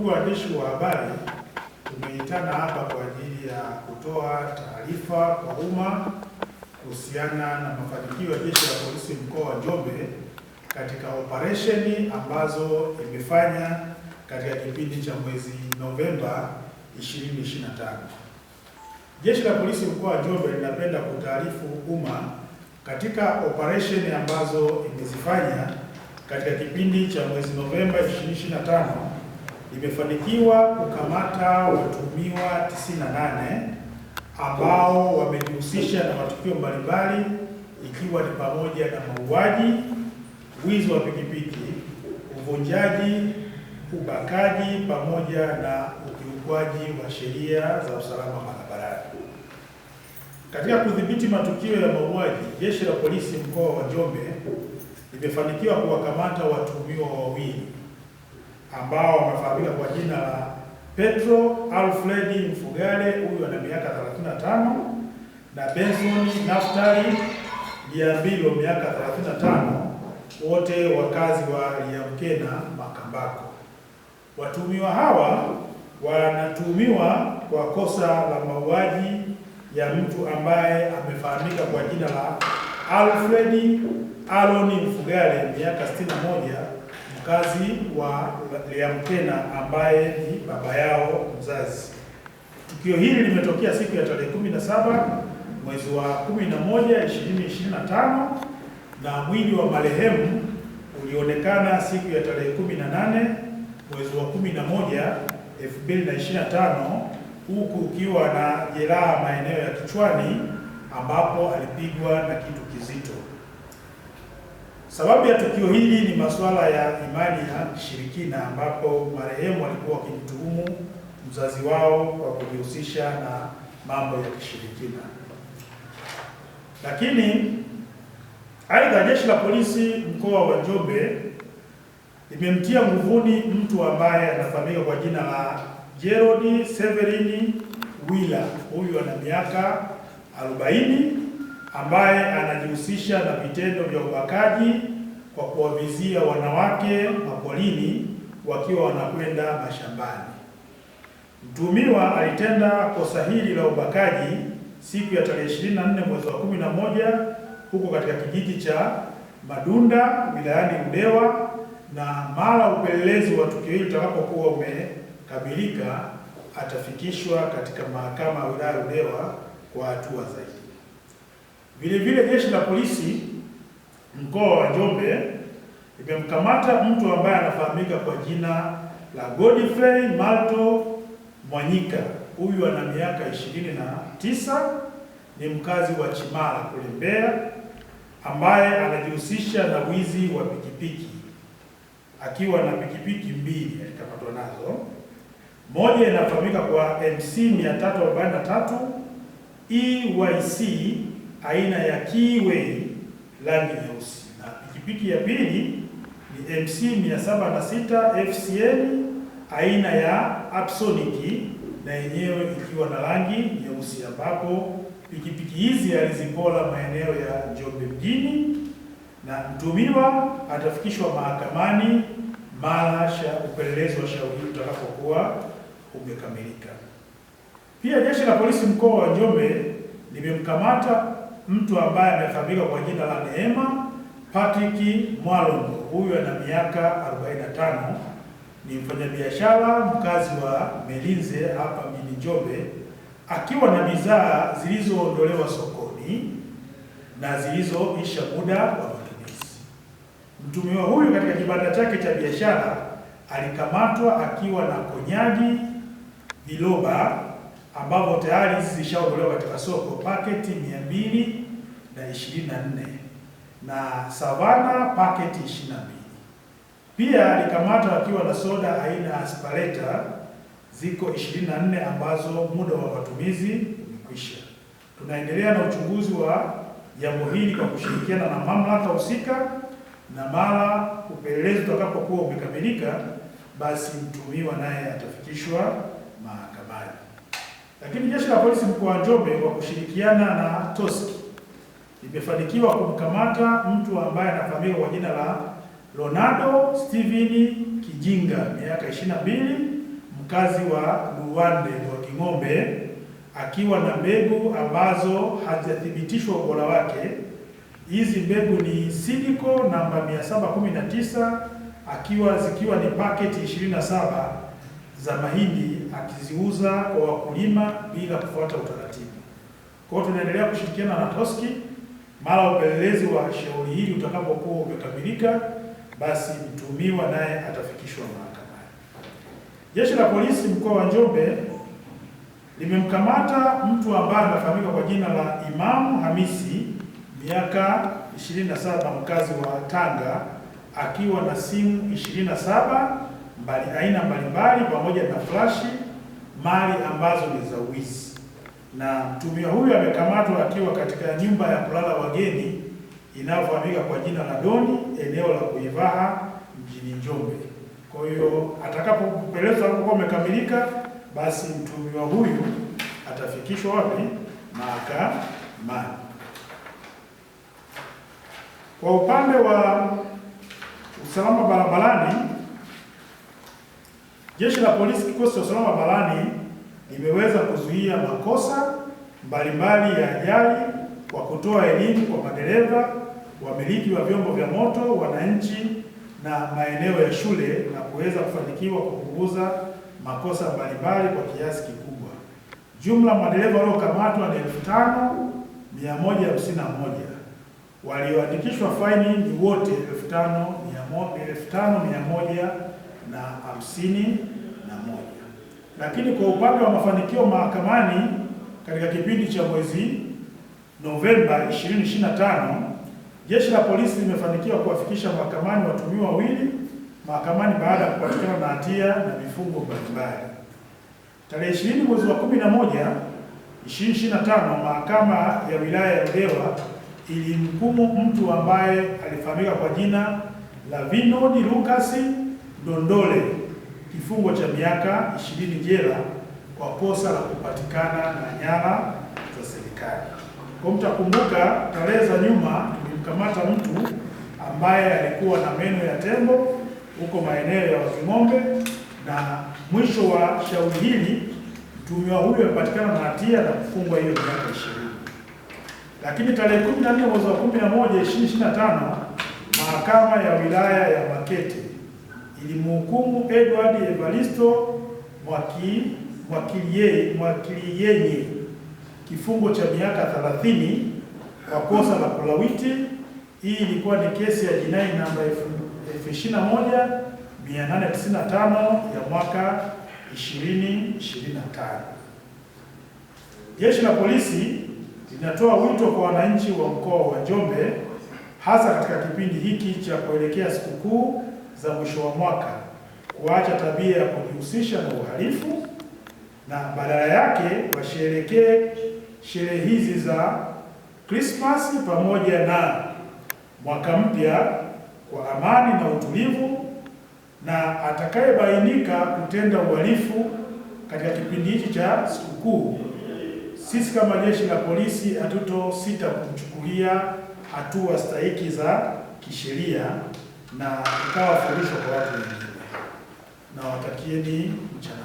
Ndugu waandishi wa habari, tumeitana hapa kwa ajili ya kutoa taarifa kwa umma kuhusiana na mafanikio ya Jeshi la Polisi mkoa wa Njombe katika operesheni ambazo imefanya katika kipindi cha mwezi Novemba 2025. Jeshi la Polisi mkoa wa Njombe linapenda kutaarifu umma katika operesheni ambazo imezifanya katika kipindi cha mwezi Novemba 2025 imefanikiwa kukamata watuhumiwa 98 ambao wamejihusisha na matukio mbalimbali ikiwa ni pamoja na mauaji, wizi wa pikipiki, uvunjaji, ubakaji pamoja na ukiukwaji wa sheria za usalama barabarani. Katika kudhibiti matukio ya mauaji, Jeshi la Polisi mkoa wa Njombe limefanikiwa kuwakamata watuhumiwa wawili ambao wamefahamika kwa jina la Petro Alfred Mfugale, huyu ana miaka 35, na Benson Naftali Liambilo, miaka 35, wote wakazi wa Liamkena Makambako. Watuhumiwa hawa wanatuhumiwa kwa kosa la mauaji ya mtu ambaye amefahamika kwa jina la Alfred Aloni Mfugale, miaka 61, mkazi wa Liamkena ambaye ni baba yao mzazi. Tukio hili limetokea siku ya tarehe 17 mwezi wa 11 2025, na mwili wa marehemu ulionekana siku ya tarehe 18 mwezi wa 11 2025, huku ukiwa na jeraha maeneo ya kichwani ambapo alipigwa na kitu kizito. Sababu ya tukio hili ni masuala ya imani ya kishirikina, ambapo marehemu alikuwa akimtuhumu mzazi wao kwa kujihusisha na mambo ya kishirikina. Lakini aidha, Jeshi la Polisi mkoa wa Njombe limemtia nguvuni mtu ambaye anafahamika kwa jina la Gerald Severini Wila, huyu ana miaka 40, ambaye anajihusisha na vitendo vya ubakaji kwa kuwavizia wanawake mapolini wakiwa wanakwenda mashambani. Mtuhumiwa alitenda kosa hili la ubakaji siku ya tarehe 24 mwezi wa 11 huko katika kijiji cha Madunda wilayani Ludewa, na mara upelelezi wa tukio hili utakapokuwa umekamilika atafikishwa katika mahakama ya wilaya Ludewa kwa hatua zaidi. Vile vile Jeshi la Polisi mkoa wa Njombe limemkamata mtu ambaye anafahamika kwa jina la Godfrey Malto Mwanyika, huyu ana miaka 29, ni mkazi wa Chimala kule Mbeya, ambaye anajihusisha na wizi wa pikipiki akiwa na pikipiki mbili alikamatwa nazo. Moja inafahamika kwa MC 343 EYC aina ya Kiway rangi nyeusi, na pikipiki ya pili ni MC 706 FCN aina ya Absonic na yenyewe ikiwa na rangi nyeusi, ambapo pikipiki hizi alizipora maeneo ya Njombe mjini, na mtuhumiwa atafikishwa mahakamani mara upelelezi wa shauri utakapokuwa umekamilika. Pia Jeshi la Polisi mkoa wa Njombe limemkamata mtu ambaye amefahamika kwa jina la Neema Patrick Mwalondo, huyu ana miaka 45, ni mfanyabiashara mkazi wa Melinze hapa mjini Njombe, akiwa na bidhaa zilizoondolewa sokoni na zilizoisha muda wa matumizi. Mtuhumiwa huyu katika kibanda chake cha biashara alikamatwa akiwa na konyagi viloba ambavyo tayari zishaondolewa katika soko paketi 224 na Savana paketi 22. Pia alikamatwa akiwa na soda aina ya Aspireta ziko 24 ambazo muda wa matumizi umekwisha. Tunaendelea na uchunguzi wa jambo hili kwa kushirikiana na mamlaka husika, na mara upelelezi utakapokuwa umekamilika, basi mtuhumiwa naye atafikishwa mahakamani. Lakini Jeshi la Polisi mkoa wa Njombe kwa kushirikiana na Toski limefanikiwa kumkamata mtu ambaye anafahamika kwa jina la Ronaldo Steven Kijinga, miaka 22, mkazi wa Luwande wa King'ombe akiwa na mbegu ambazo hazijathibitishwa ubora wake. Hizi mbegu ni Sidiko namba 719 zikiwa ni paketi 27 za mahindi, akiziuza kwa wakulima bila kufuata utaratibu. Kwa hiyo tunaendelea kushirikiana na TOSCI. Mara upelelezi wa shauri hili utakapokuwa umekamilika, basi mtuhumiwa naye atafikishwa mahakamani. Jeshi la Polisi mkoa wa Njombe limemkamata mtu ambaye anafahamika kwa jina la Imam Hamisi, miaka 27, mkazi wa Tanga, akiwa na simu 27 aina mbalimbali pamoja na flashi, mali ambazo ni za wizi. Na mtuhumiwa huyu amekamatwa akiwa katika nyumba ya kulala wageni inayofahamika kwa jina la Doni, eneo la Kuivaha mjini Njombe. Kwa hiyo atakapopelezwa hapo umekamilika, basi mtuhumiwa huyu atafikishwa wapi? Mahakamani. Kwa upande wa usalama barabarani, Jeshi la Polisi kikosi cha usalama barabarani limeweza kuzuia makosa mbalimbali ya ajali kwa kutoa elimu kwa madereva, wamiliki wa vyombo vya moto, wananchi na maeneo ya shule, na kuweza kufanikiwa kupunguza makosa mbalimbali kwa kiasi kikubwa. Jumla madereva waliokamatwa ni 5151. Walioandikishwa faini ni wote 5151. Lakini kwa upande wa mafanikio mahakamani, katika kipindi cha mwezi Novemba 2025, Jeshi la Polisi limefanikiwa kuwafikisha mahakamani watuhumiwa wawili mahakamani baada ya kupatikana na hatia na vifungo mbalimbali. Tarehe 20 mwezi wa 11 2025, mahakama ya wilaya ya Ludewa ilimhukumu mtu ambaye alifahamika kwa jina la Vinod Lucas Ndondole kifungo cha miaka 20 jela kwa kosa la kupatikana na nyara za serikali. Kwa mtakumbuka, tarehe za nyuma tulimkamata mtu ambaye alikuwa na meno ya tembo huko maeneo ya King'ombe, na mwisho wa shauri hili mtuhumiwa huyo amepatikana na hatia na kufungwa hiyo miaka 20. Lakini tarehe 14 mwezi wa 11 2025, mahakama ya wilaya ya Makete ilimhukumu Edward Evaristo Mwakiliyenye kifungo cha miaka 30 kwa kosa la kulawiti. Hii ilikuwa ni kesi ya jinai namba 21895 ya mwaka 2025. Jeshi la Polisi linatoa wito kwa wananchi wa mkoa wa Njombe, hasa katika kipindi hiki cha kuelekea sikukuu za mwisho wa mwaka, kuacha tabia ya kujihusisha na uhalifu na badala yake washerekee sherehe hizi za Krismasi pamoja na mwaka mpya kwa amani na utulivu, na atakayebainika kutenda uhalifu katika kipindi hiki cha sikukuu, sisi kama Jeshi la Polisi hatutosita kumchukulia hatua stahiki za kisheria na ikawa fundisho kwa watu wengine. Na watakieni mchana